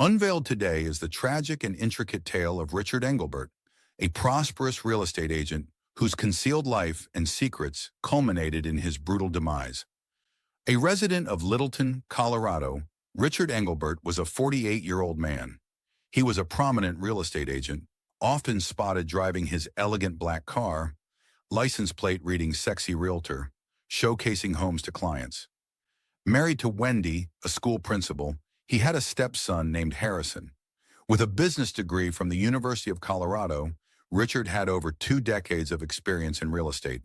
Unveiled today is the tragic and intricate tale of Richard Engelbert, a prosperous real estate agent whose concealed life and secrets culminated in his brutal demise. A resident of Littleton, Colorado, Richard Engelbert was a 48-year-old man. He was a prominent real estate agent, often spotted driving his elegant black car, license plate reading "Sexy Realtor," showcasing homes to clients. Married to Wendy, a school principal, he had a stepson named Harrison. With a business degree from the University of Colorado, Richard had over 2 decades of experience in real estate.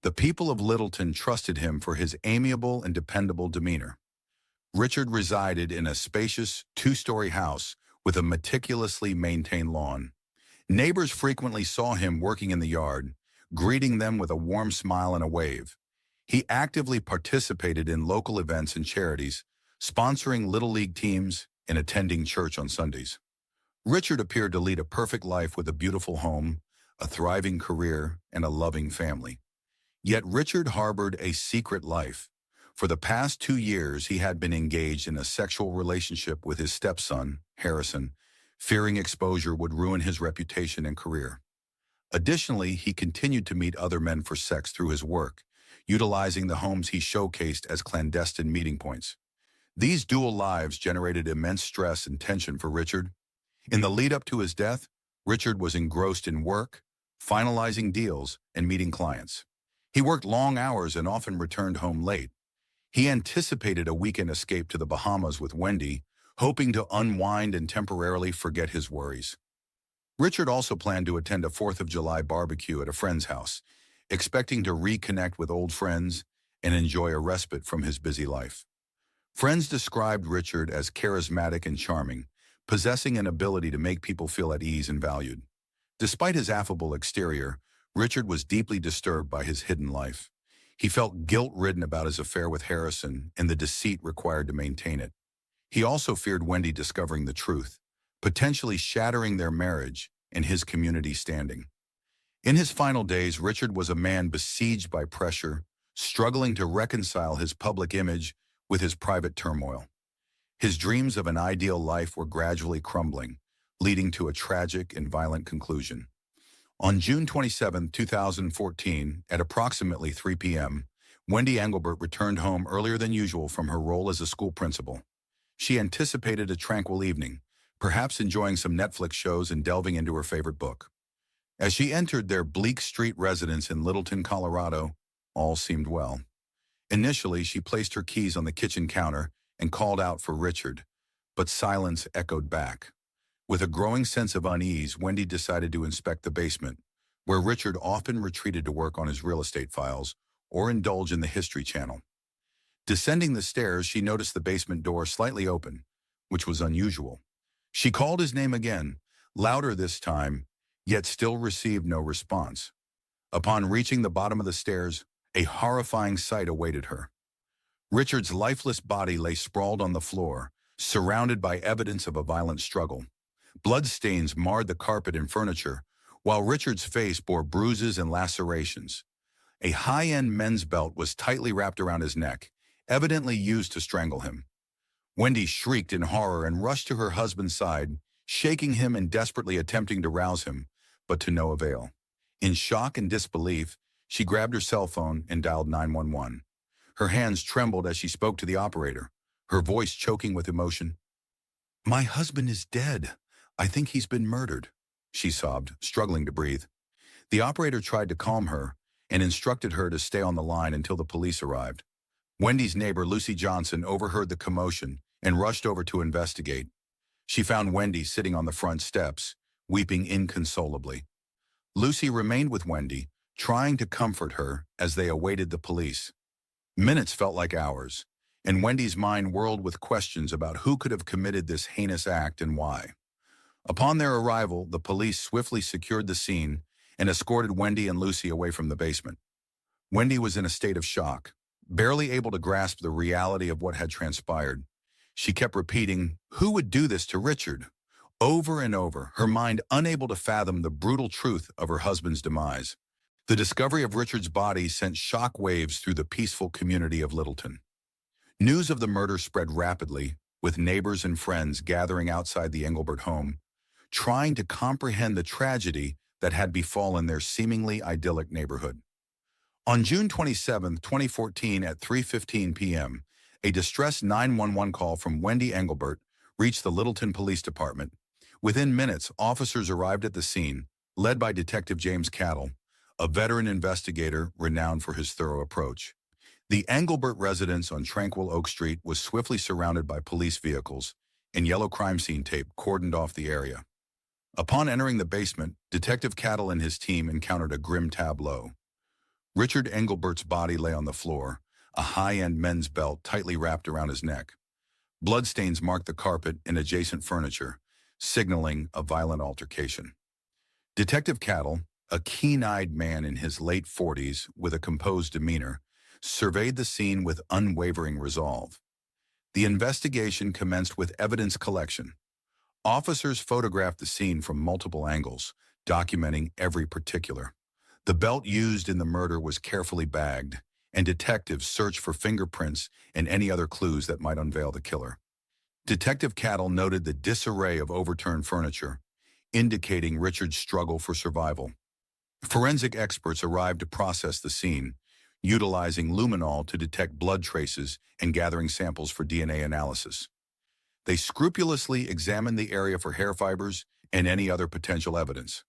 The people of Littleton trusted him for his amiable and dependable demeanor. Richard resided in a spacious 2-story house with a meticulously maintained lawn. Neighbors frequently saw him working in the yard, greeting them with a warm smile and a wave. He actively participated in local events and charities, sponsoring Little League teams and attending church on Sundays. Richard appeared to lead a perfect life with a beautiful home, a thriving career, and a loving family. Yet Richard harbored a secret life. For the past 2 years, he had been engaged in a sexual relationship with his stepson, Harrison, fearing exposure would ruin his reputation and career. Additionally, he continued to meet other men for sex through his work, utilizing the homes he showcased as clandestine meeting points. These dual lives generated immense stress and tension for Richard. In the lead-up to his death, Richard was engrossed in work, finalizing deals, and meeting clients. He worked long hours and often returned home late. He anticipated a weekend escape to the Bahamas with Wendy, hoping to unwind and temporarily forget his worries. Richard also planned to attend a 4th of July barbecue at a friend's house, expecting to reconnect with old friends and enjoy a respite from his busy life. Friends described Richard as charismatic and charming, possessing an ability to make people feel at ease and valued. Despite his affable exterior, Richard was deeply disturbed by his hidden life. He felt guilt-ridden about his affair with Harrison and the deceit required to maintain it. He also feared Wendy discovering the truth, potentially shattering their marriage and his community standing. In his final days, Richard was a man besieged by pressure, struggling to reconcile his public image with his private turmoil. His dreams of an ideal life were gradually crumbling, leading to a tragic and violent conclusion. On June 27, 2014, at approximately 3 p.m., Wendy Engelbert returned home earlier than usual from her role as a school principal. She anticipated a tranquil evening, perhaps enjoying some Netflix shows and delving into her favorite book. As she entered their bleak street residence in Littleton, Colorado, all seemed well. Initially, she placed her keys on the kitchen counter and called out for Richard, but silence echoed back. With a growing sense of unease, Wendy decided to inspect the basement, where Richard often retreated to work on his real estate files or indulge in the History Channel. Descending the stairs, she noticed the basement door slightly open, which was unusual. She called his name again, louder this time, yet still received no response. Upon reaching the bottom of the stairs, a horrifying sight awaited her. Richard's lifeless body lay sprawled on the floor, surrounded by evidence of a violent struggle. Bloodstains marred the carpet and furniture, while Richard's face bore bruises and lacerations. A high-end men's belt was tightly wrapped around his neck, evidently used to strangle him. Wendy shrieked in horror and rushed to her husband's side, shaking him and desperately attempting to rouse him, but to no avail. In shock and disbelief, she grabbed her cell phone and dialed 911. Her hands trembled as she spoke to the operator, her voice choking with emotion. "My husband is dead. I think he's been murdered," she sobbed, struggling to breathe. The operator tried to calm her and instructed her to stay on the line until the police arrived. Wendy's neighbor, Lucy Johnson, overheard the commotion and rushed over to investigate. She found Wendy sitting on the front steps, weeping inconsolably. Lucy remained with Wendy, trying to comfort her as they awaited the police. Minutes felt like hours, and Wendy's mind whirled with questions about who could have committed this heinous act and why. Upon their arrival, the police swiftly secured the scene and escorted Wendy and Lucy away from the basement. Wendy was in a state of shock, barely able to grasp the reality of what had transpired. She kept repeating, "Who would do this to Richard?" over and over, her mind unable to fathom the brutal truth of her husband's demise. The discovery of Richard's body sent shock waves through the peaceful community of Littleton. News of the murder spread rapidly, with neighbors and friends gathering outside the Engelbert home, trying to comprehend the tragedy that had befallen their seemingly idyllic neighborhood. On June 27, 2014 at 3:15 p.m., a distress 911 call from Wendy Engelbert reached the Littleton Police Department. Within minutes, officers arrived at the scene, led by Detective James Cattle, a veteran investigator renowned for his thorough approach. The Engelbert residence on Tranquil Oak Street was swiftly surrounded by police vehicles, and yellow crime scene tape cordoned off the area. Upon entering the basement, Detective Cattle and his team encountered a grim tableau. Richard Engelbert's body lay on the floor, a high-end men's belt tightly wrapped around his neck. Bloodstains marked the carpet and adjacent furniture, signaling a violent altercation. Detective Cattle, a keen-eyed man in his late 40s with a composed demeanor, surveyed the scene with unwavering resolve. The investigation commenced with evidence collection. Officers photographed the scene from multiple angles, documenting every particular. The belt used in the murder was carefully bagged, and detectives searched for fingerprints and any other clues that might unveil the killer. Detective Cattle noted the disarray of overturned furniture, indicating Richard's struggle for survival. Forensic experts arrived to process the scene, utilizing luminol to detect blood traces and gathering samples for DNA analysis. They scrupulously examined the area for hair fibers and any other potential evidence.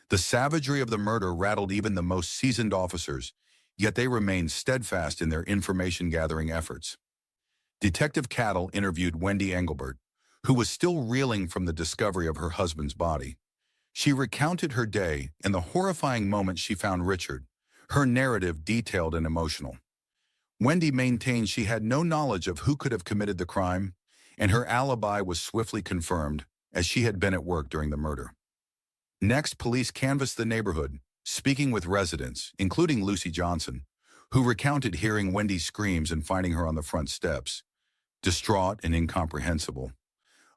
The savagery of the murder rattled even the most seasoned officers, yet they remained steadfast in their information-gathering efforts. Detective Cattle interviewed Wendy Engelbert, who was still reeling from the discovery of her husband's body. She recounted her day and the horrifying moment she found Richard, her narrative detailed and emotional. Wendy maintained she had no knowledge of who could have committed the crime, and her alibi was swiftly confirmed, as she had been at work during the murder. Next, police canvassed the neighborhood, speaking with residents, including Lucy Johnson, who recounted hearing Wendy's screams and finding her on the front steps, distraught and incomprehensible.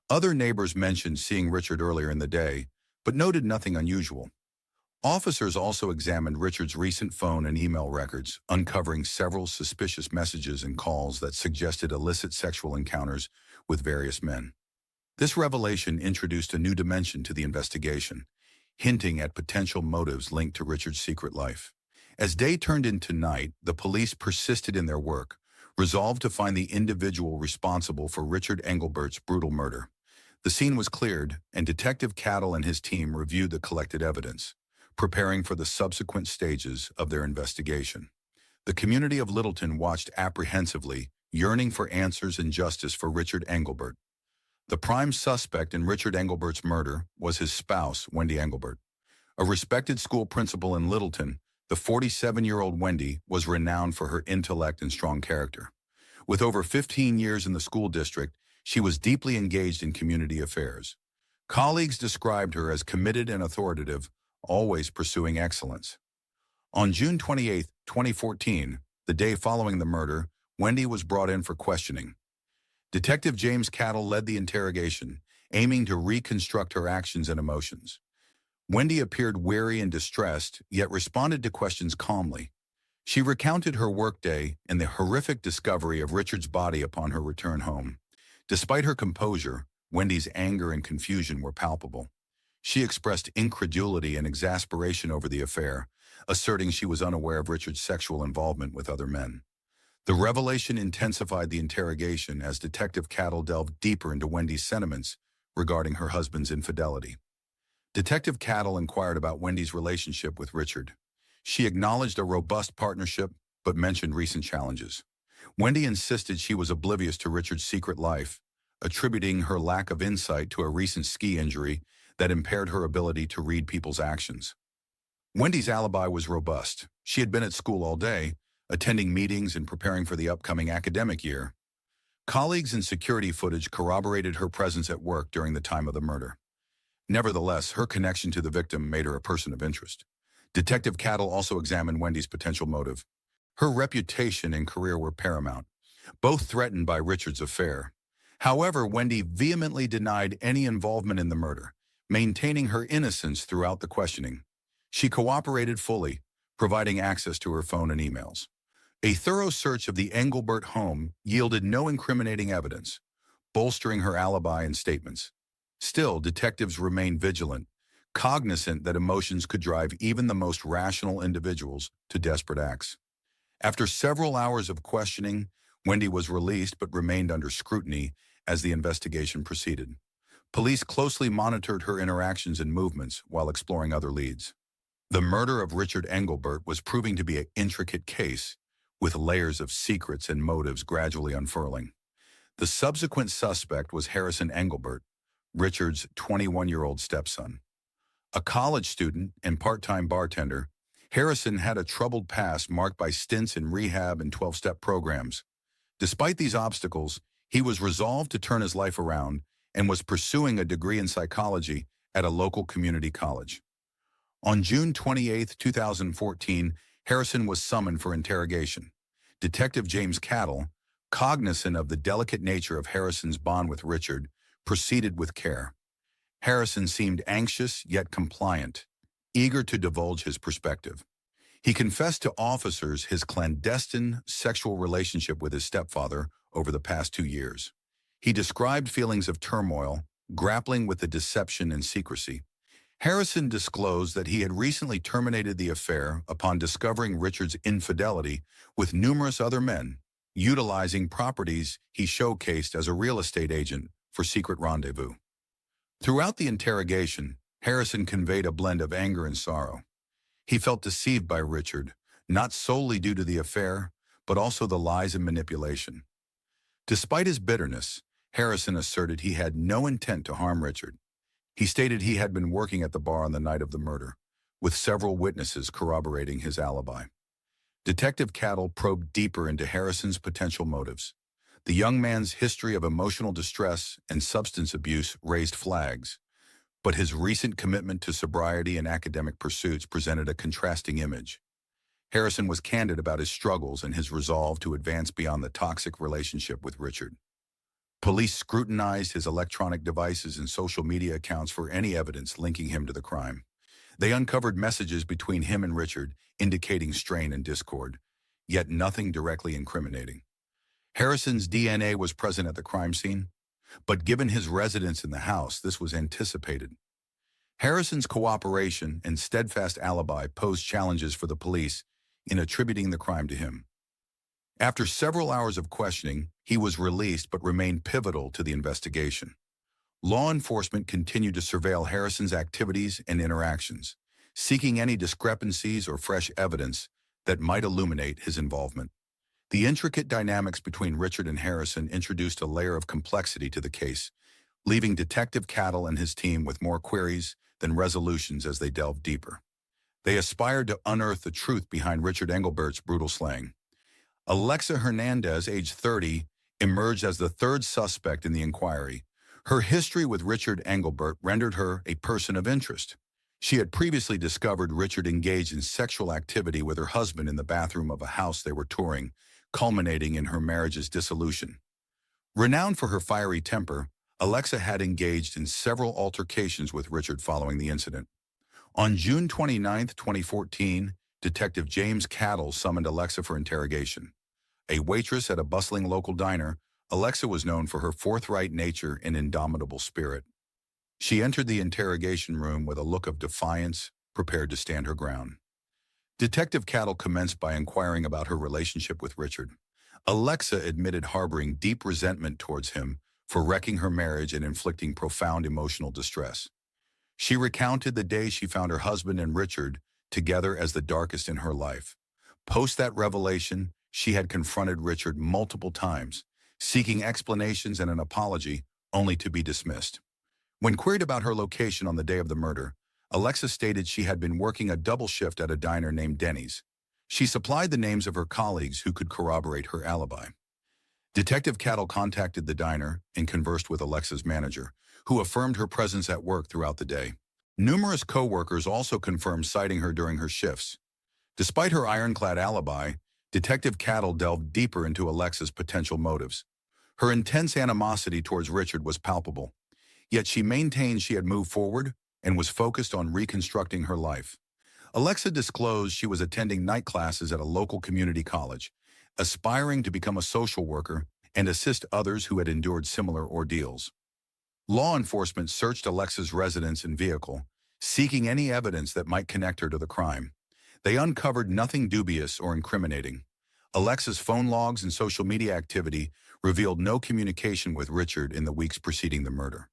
Other neighbors mentioned seeing Richard earlier in the day, but noted nothing unusual. Officers also examined Richard's recent phone and email records, uncovering several suspicious messages and calls that suggested illicit sexual encounters with various men. This revelation introduced a new dimension to the investigation, hinting at potential motives linked to Richard's secret life. As day turned into night, the police persisted in their work, resolved to find the individual responsible for Richard Engelbert's brutal murder. The scene was cleared, and Detective Cattle and his team reviewed the collected evidence, preparing for the subsequent stages of their investigation. The community of Littleton watched apprehensively, yearning for answers and justice for Richard Engelbert. The prime suspect in Richard Engelbert's murder was his spouse, Wendy Engelbert. A respected school principal in Littleton, the 47-year-old Wendy was renowned for her intellect and strong character. With over 15 years in the school district, she was deeply engaged in community affairs. Colleagues described her as committed and authoritative, always pursuing excellence. On June 28, 2014, the day following the murder, Wendy was brought in for questioning. Detective James Cattle led the interrogation, aiming to reconstruct her actions and emotions. Wendy appeared weary and distressed, yet responded to questions calmly. She recounted her workday and the horrific discovery of Richard's body upon her return home. Despite her composure, Wendy's anger and confusion were palpable. She expressed incredulity and exasperation over the affair, asserting she was unaware of Richard's sexual involvement with other men. The revelation intensified the interrogation as Detective Cattle delved deeper into Wendy's sentiments regarding her husband's infidelity. Detective Cattle inquired about Wendy's relationship with Richard. She acknowledged a robust partnership, but mentioned recent challenges. Wendy insisted she was oblivious to Richard's secret life, attributing her lack of insight to a recent ski injury that impaired her ability to read people's actions. Wendy's alibi was robust. She had been at school all day, attending meetings and preparing for the upcoming academic year. Colleagues and security footage corroborated her presence at work during the time of the murder. Nevertheless, her connection to the victim made her a person of interest. Detective Cattle also examined Wendy's potential motive. Her reputation and career were paramount, both threatened by Richard's affair. However, Wendy vehemently denied any involvement in the murder, maintaining her innocence throughout the questioning. She cooperated fully, providing access to her phone and emails. A thorough search of the Engelbert home yielded no incriminating evidence. bolstering her alibi and statements. Still, detectives remain vigilant, cognizant that emotions could drive even the most rational individuals to desperate acts. After several hours of questioning, Wendy was released but remained under scrutiny as the investigation proceeded. Police closely monitored her interactions and movements while exploring other leads. The murder of Richard Engelbert was proving to be an intricate case, with layers of secrets and motives gradually unfurling. The subsequent suspect was Harrison Engelbert, Richard's 21-year-old stepson. A college student and part-time bartender, Harrison had a troubled past marked by stints in rehab and 12-step programs. Despite these obstacles, he was resolved to turn his life around and was pursuing a degree in psychology at a local community college. On June 28, 2014, Harrison was summoned for interrogation. Detective James Cattle, cognizant of the delicate nature of Harrison's bond with Richard, proceeded with care. Harrison seemed anxious yet compliant, eager to divulge his perspective. He confessed to officers his clandestine sexual relationship with his stepfather over the past 2 years. He described feelings of turmoil, grappling with the deception and secrecy. Harrison disclosed that he had recently terminated the affair upon discovering Richard's infidelity with numerous other men, utilizing properties he showcased as a real estate agent for secret rendezvous. Throughout the interrogation, Harrison conveyed a blend of anger and sorrow. He felt deceived by Richard, not solely due to the affair, but also the lies and manipulation. Despite his bitterness, Harrison asserted he had no intent to harm Richard. He stated he had been working at the bar on the night of the murder, with several witnesses corroborating his alibi. Detective Cattle probed deeper into Harrison's potential motives. The young man's history of emotional distress and substance abuse raised flags, but his recent commitment to sobriety and academic pursuits presented a contrasting image. Harrison was candid about his struggles and his resolve to advance beyond the toxic relationship with Richard. Police scrutinized his electronic devices and social media accounts for any evidence linking him to the crime. They uncovered messages between him and Richard indicating strain and discord, yet nothing directly incriminating. Harrison's DNA was present at the crime scene, but given his residence in the house, this was anticipated. Harrison's cooperation and steadfast alibi posed challenges for the police in attributing the crime to him. After several hours of questioning, he was released but remained pivotal to the investigation. Law enforcement continued to surveil Harrison's activities and interactions, seeking any discrepancies or fresh evidence that might illuminate his involvement. The intricate dynamics between Richard and Harrison introduced a layer of complexity to the case, leaving Detective Cattle and his team with more queries than resolutions as they delved deeper. They aspired to unearth the truth behind Richard Engelbert's brutal slaying. Alexa Hernandez, age 30, emerged as the third suspect in the inquiry. Her history with Richard Engelbert rendered her a person of interest. She had previously discovered Richard engaged in sexual activity with her husband in the bathroom of a house they were touring, culminating in her marriage's dissolution. Renowned for her fiery temper, Alexa had engaged in several altercations with Richard following the incident. On June 29, 2014, Detective James Cattle summoned Alexa for interrogation. A waitress at a bustling local diner, Alexa was known for her forthright nature and indomitable spirit. She entered the interrogation room with a look of defiance, prepared to stand her ground. Detective Cattle commenced by inquiring about her relationship with Richard. Alexa admitted harboring deep resentment towards him for wrecking her marriage and inflicting profound emotional distress. She recounted the day she found her husband and Richard together as the darkest in her life. Post that revelation, she had confronted Richard multiple times, seeking explanations and an apology, only to be dismissed. When queried about her location on the day of the murder, Alexa stated she had been working a double shift at a diner named Denny's. She supplied the names of her colleagues who could corroborate her alibi. Detective Cattle contacted the diner and conversed with Alexa's manager, who affirmed her presence at work throughout the day. Numerous co-workers also confirmed sighting her during her shifts. Despite her ironclad alibi, Detective Cattle delved deeper into Alexa's potential motives. Her intense animosity towards Richard was palpable, yet she maintained she had moved forward and was focused on reconstructing her life. Alexa disclosed she was attending night classes at a local community college, aspiring to become a social worker and assist others who had endured similar ordeals. Law enforcement searched Alexa's residence and vehicle, seeking any evidence that might connect her to the crime. They uncovered nothing dubious or incriminating. Alexa's phone logs and social media activity revealed no communication with Richard in the weeks preceding the murder.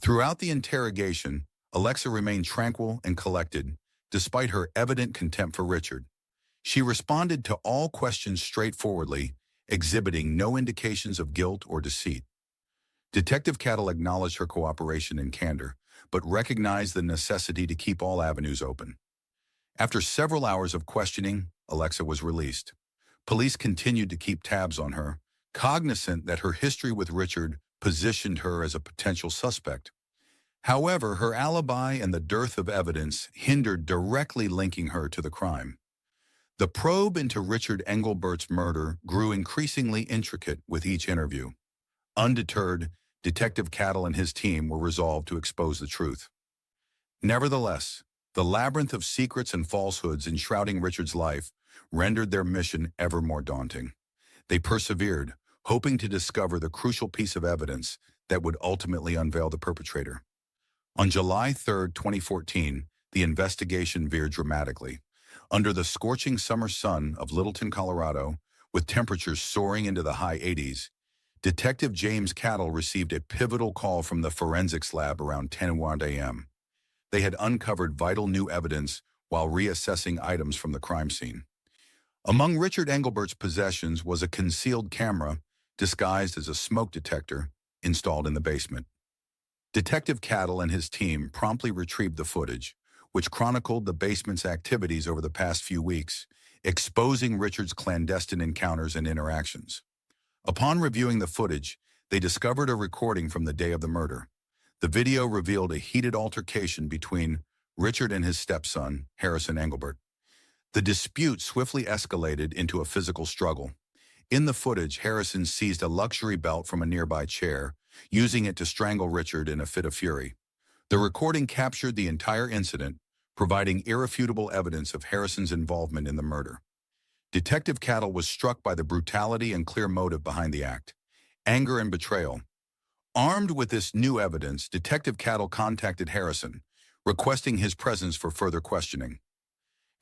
Throughout the interrogation, Alexa remained tranquil and collected, despite her evident contempt for Richard. She responded to all questions straightforwardly, exhibiting no indications of guilt or deceit. Detective Cattle acknowledged her cooperation and candor, but recognized the necessity to keep all avenues open. After several hours of questioning, Alexa was released. Police continued to keep tabs on her, cognizant that her history with Richard positioned her as a potential suspect. However, her alibi and the dearth of evidence hindered directly linking her to the crime. The probe into Richard Engelbert's murder grew increasingly intricate with each interview. Undeterred, Detective Cattle and his team were resolved to expose the truth. Nevertheless, the labyrinth of secrets and falsehoods enshrouding Richard's life rendered their mission ever more daunting. They persevered, hoping to discover the crucial piece of evidence that would ultimately unveil the perpetrator. On July 3, 2014, the investigation veered dramatically. Under the scorching summer sun of Littleton, Colorado, with temperatures soaring into the high 80s, Detective James Cattle received a pivotal call from the forensics lab around 10:01 a.m. They had uncovered vital new evidence while reassessing items from the crime scene. Among Richard Engelbert's possessions was a concealed camera disguised as a smoke detector installed in the basement. Detective Cattle and his team promptly retrieved the footage, which chronicled the basement's activities over the past few weeks, exposing Richard's clandestine encounters and interactions. Upon reviewing the footage, they discovered a recording from the day of the murder. The video revealed a heated altercation between Richard and his stepson, Harrison Engelbert. The dispute swiftly escalated into a physical struggle. In the footage, Harrison seized a luxury belt from a nearby chair, using it to strangle Richard in a fit of fury. The recording captured the entire incident, providing irrefutable evidence of Harrison's involvement in the murder. Detective Cattle was struck by the brutality and clear motive behind the act: anger and betrayal. Armed with this new evidence, Detective Cattle contacted Harrison, requesting his presence for further questioning.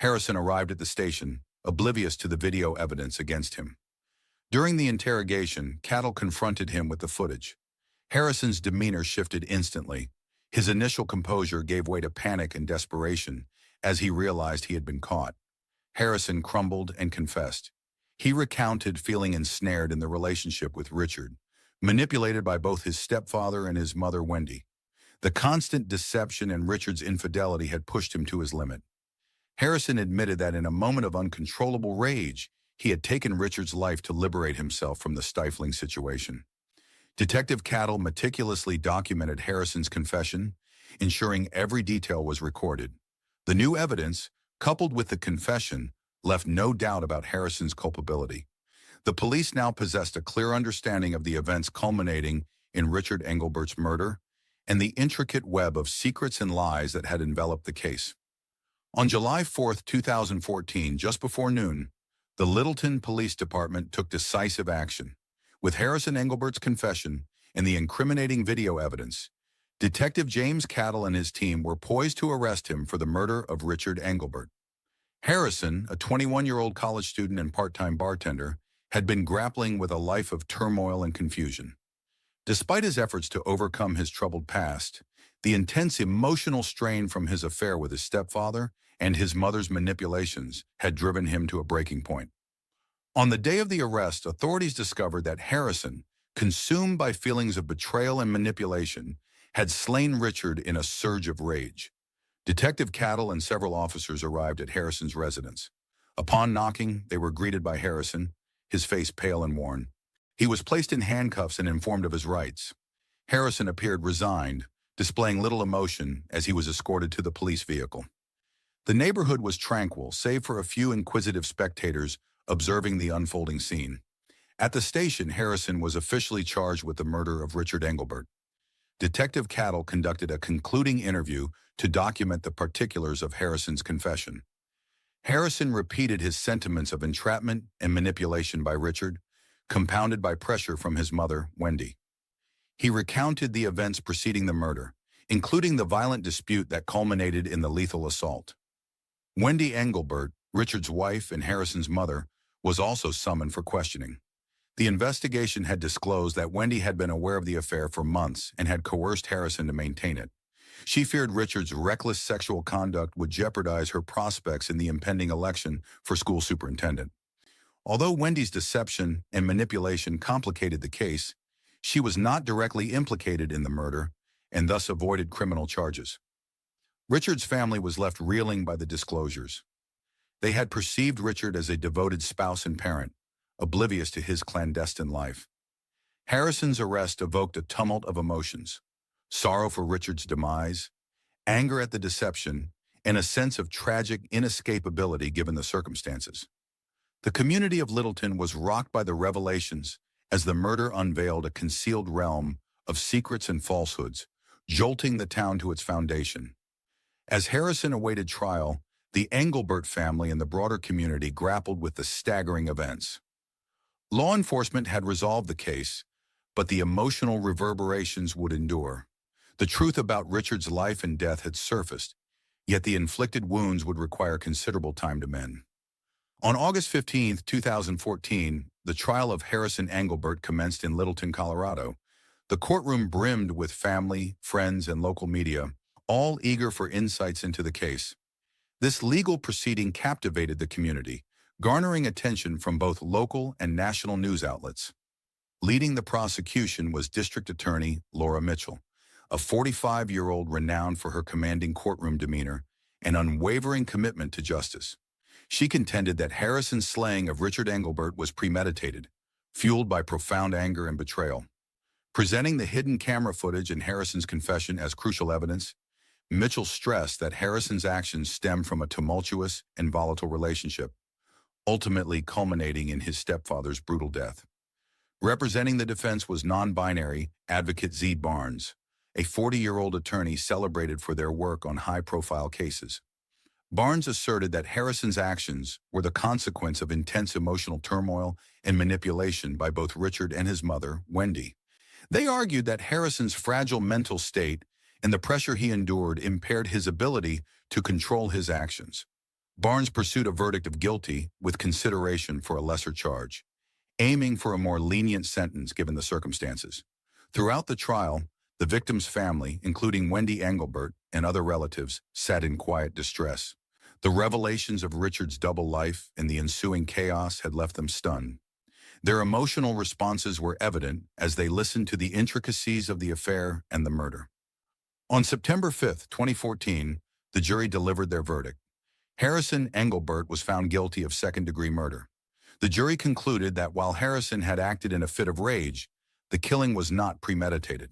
Harrison arrived at the station, oblivious to the video evidence against him. During the interrogation, Cattle confronted him with the footage. Harrison's demeanor shifted instantly. His initial composure gave way to panic and desperation as he realized he had been caught. Harrison crumbled and confessed. He recounted feeling ensnared in the relationship with Richard, manipulated by both his stepfather and his mother, Wendy. The constant deception and Richard's infidelity had pushed him to his limit. Harrison admitted that in a moment of uncontrollable rage, he had taken Richard's life to liberate himself from the stifling situation. Detective Cattle meticulously documented Harrison's confession, ensuring every detail was recorded. The new evidence, coupled with the confession, left no doubt about Harrison's culpability. The police now possessed a clear understanding of the events culminating in Richard Engelbert's murder and the intricate web of secrets and lies that had enveloped the case. On July 4, 2014, just before noon, the Littleton Police Department took decisive action. With Harrison Engelbert's confession and the incriminating video evidence, Detective James Cattle and his team were poised to arrest him for the murder of Richard Engelbert. Harrison, a 21-year-old college student and part-time bartender, had been grappling with a life of turmoil and confusion. Despite his efforts to overcome his troubled past, the intense emotional strain from his affair with his stepfather and his mother's manipulations had driven him to a breaking point. On the day of the arrest, authorities discovered that Harrison, consumed by feelings of betrayal and manipulation, had slain Richard in a surge of rage. Detective Cattle and several officers arrived at Harrison's residence. Upon knocking, they were greeted by Harrison, his face pale and worn. He was placed in handcuffs and informed of his rights. Harrison appeared resigned, displaying little emotion as he was escorted to the police vehicle. The neighborhood was tranquil, save for a few inquisitive spectators observing the unfolding scene. At the station, Harrison was officially charged with the murder of Richard Engelbert. Detective Cattle conducted a concluding interview to document the particulars of Harrison's confession. Harrison repeated his sentiments of entrapment and manipulation by Richard, compounded by pressure from his mother, Wendy. He recounted the events preceding the murder, including the violent dispute that culminated in the lethal assault. Wendy Engelbert, Richard's wife and Harrison's mother, was also summoned for questioning. The investigation had disclosed that Wendy had been aware of the affair for months and had coerced Harrison to maintain it. She feared Richard's reckless sexual conduct would jeopardize her prospects in the impending election for school superintendent. Although Wendy's deception and manipulation complicated the case, she was not directly implicated in the murder and thus avoided criminal charges. Richard's family was left reeling by the disclosures. They had perceived Richard as a devoted spouse and parent, oblivious to his clandestine life. Harrison's arrest evoked a tumult of emotions: sorrow for Richard's demise, anger at the deception, and a sense of tragic inescapability given the circumstances. The community of Littleton was rocked by the revelations as the murder unveiled a concealed realm of secrets and falsehoods, jolting the town to its foundation. As Harrison awaited trial, the Engelbert family and the broader community grappled with the staggering events. Law enforcement had resolved the case, but the emotional reverberations would endure. The truth about Richard's life and death had surfaced, yet the inflicted wounds would require considerable time to mend. On August 15, 2014, the trial of Harrison Engelbert commenced in Littleton, Colorado. The courtroom brimmed with family, friends, and local media, all eager for insights into the case. This legal proceeding captivated the community, garnering attention from both local and national news outlets. Leading the prosecution was District Attorney Laura Mitchell, a 45-year-old renowned for her commanding courtroom demeanor and unwavering commitment to justice. She contended that Harrison's slaying of Richard Engelbert was premeditated, fueled by profound anger and betrayal. Presenting the hidden camera footage and Harrison's confession as crucial evidence, Mitchell stressed that Harrison's actions stemmed from a tumultuous and volatile relationship, ultimately culminating in his stepfather's brutal death. Representing the defense was non-binary advocate Z. Barnes, a 40-year-old attorney celebrated for their work on high-profile cases. Barnes asserted that Harrison's actions were the consequence of intense emotional turmoil and manipulation by both Richard and his mother, Wendy. They argued that Harrison's fragile mental state and the pressure he endured impaired his ability to control his actions. Barnes pursued a verdict of guilty with consideration for a lesser charge, aiming for a more lenient sentence given the circumstances. Throughout the trial, the victim's family, including Wendy Engelbert and other relatives, sat in quiet distress. The revelations of Richard's double life and the ensuing chaos had left them stunned. Their emotional responses were evident as they listened to the intricacies of the affair and the murder. On September 5, 2014, the jury delivered their verdict. Harrison Engelbert was found guilty of second-degree murder. The jury concluded that while Harrison had acted in a fit of rage, the killing was not premeditated.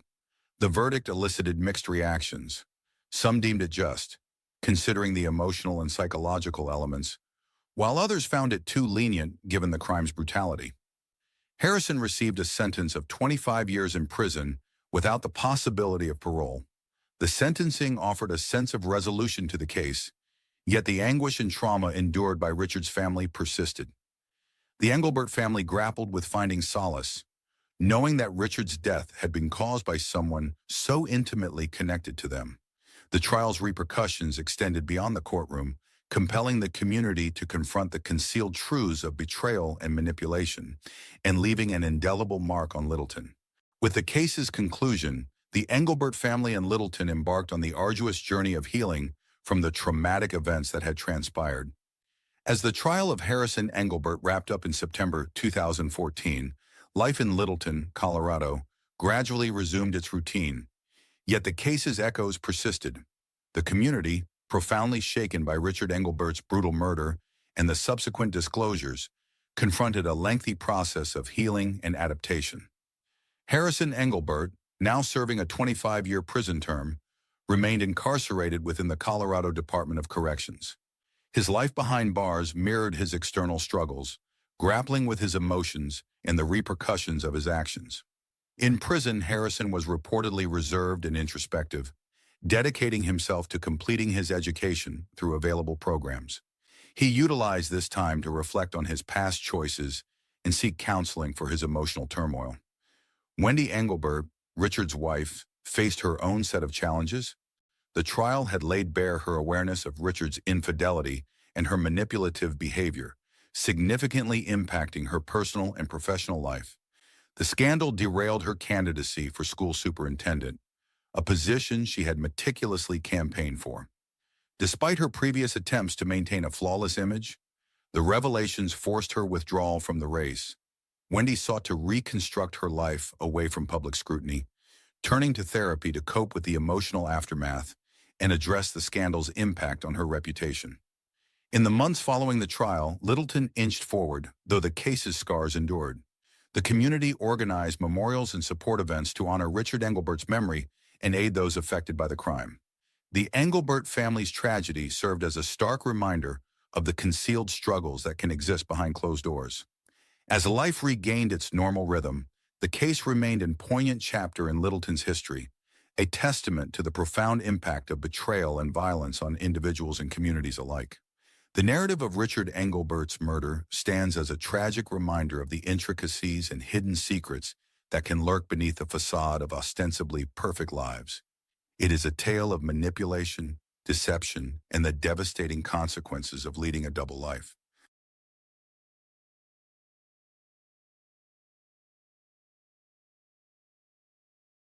The verdict elicited mixed reactions. Some deemed it just, considering the emotional and psychological elements, while others found it too lenient given the crime's brutality. Harrison received a sentence of 25 years in prison without the possibility of parole. The sentencing offered a sense of resolution to the case, yet the anguish and trauma endured by Richard's family persisted. The Engelbert family grappled with finding solace, knowing that Richard's death had been caused by someone so intimately connected to them. The trial's repercussions extended beyond the courtroom, compelling the community to confront the concealed truths of betrayal and manipulation, and leaving an indelible mark on Littleton. With the case's conclusion, the Engelbert family and Littleton embarked on the arduous journey of healing from the traumatic events that had transpired. As the trial of Harrison Engelbert wrapped up in September 2014, life in Littleton, Colorado, gradually resumed its routine. Yet the case's echoes persisted. The community, profoundly shaken by Richard Engelbert's brutal murder and the subsequent disclosures, confronted a lengthy process of healing and adaptation. Harrison Engelbert, now serving a 25-year prison term, remained incarcerated within the Colorado Department of Corrections. His life behind bars mirrored his external struggles, grappling with his emotions and the repercussions of his actions. In prison, Harrison was reportedly reserved and introspective, dedicating himself to completing his education through available programs. He utilized this time to reflect on his past choices and seek counseling for his emotional turmoil. Wendy Engelbert, Richard's wife, faced her own set of challenges. The trial had laid bare her awareness of Richard's infidelity and her manipulative behavior, significantly impacting her personal and professional life. The scandal derailed her candidacy for school superintendent, a position she had meticulously campaigned for. Despite her previous attempts to maintain a flawless image, the revelations forced her withdrawal from the race. Wendy sought to reconstruct her life away from public scrutiny, turning to therapy to cope with the emotional aftermath and address the scandal's impact on her reputation. In the months following the trial, Littleton inched forward, though the case's scars endured. The community organized memorials and support events to honor Richard Engelbert's memory and aid those affected by the crime. The Engelbert family's tragedy served as a stark reminder of the concealed struggles that can exist behind closed doors. As life regained its normal rhythm, the case remained a poignant chapter in Littleton's history, a testament to the profound impact of betrayal and violence on individuals and communities alike. The narrative of Richard Engelbert's murder stands as a tragic reminder of the intricacies and hidden secrets that can lurk beneath the facade of ostensibly perfect lives. It is a tale of manipulation, deception, and the devastating consequences of leading a double life.